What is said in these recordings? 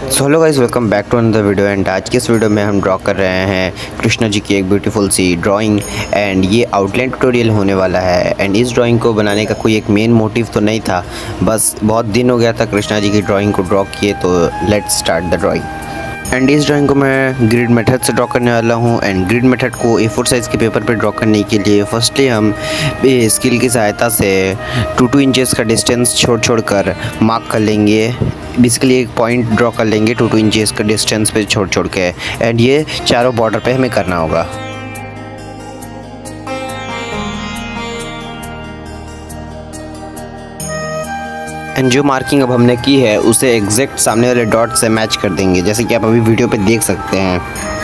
So hello guys, welcome back to another video. And आज के इस वीडियो में हम ड्रॉ कर रहे हैं कृष्णा जी की एक ब्यूटीफुल सी ड्राइंग। एंड ये आउटलाइन ट्यूटोरियल होने वाला है। एंड इस ड्राइंग को बनाने का कोई एक मेन मोटिव तो नहीं था, बस बहुत दिन हो गया था कृष्णा जी की ड्राइंग को ड्रॉ किए, तो let's start the drawing. And इस ड्राइंग को मैं ग्रिड मेथड से ड्रॉ करने वाला हूँ। एंड ग्रिड मेथड को A4 साइज़ के पेपर पे ड्रॉ करने के लिए फर्स्टली हम स्केल की सहायता से 2 इंचेस का डिस्टेंस छोड़ कर मार्क कर लेंगे। बेसिकली एक पॉइंट ड्रॉ कर लेंगे 2 इंचेस का डिस्टेंस पे छोड़ के। एंड ये चारों बॉर्डर पे हमें करना होगा। एंड जो मार्किंग अब हमने की है उसे एग्जैक्ट सामने वाले डॉट से मैच कर देंगे, जैसे कि आप अभी वीडियो पे देख सकते हैं।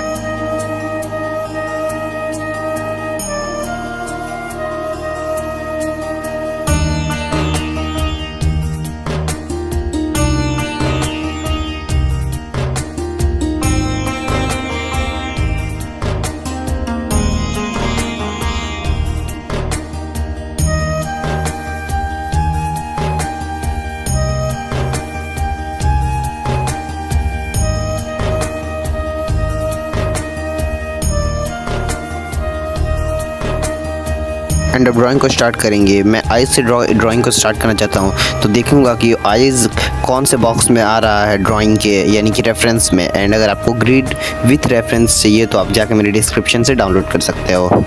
एंड अब ड्राइंग को स्टार्ट करेंगे। मैं आइज़ से ड्राइंग को स्टार्ट करना चाहता हूँ, तो देखूँगा कि आइज़ कौन से बॉक्स में आ रहा है ड्राइंग के, यानी कि रेफरेंस में। एंड अगर आपको ग्रिड विथ रेफरेंस चाहिए तो आप जाके मेरे डिस्क्रिप्शन से डाउनलोड कर सकते हो।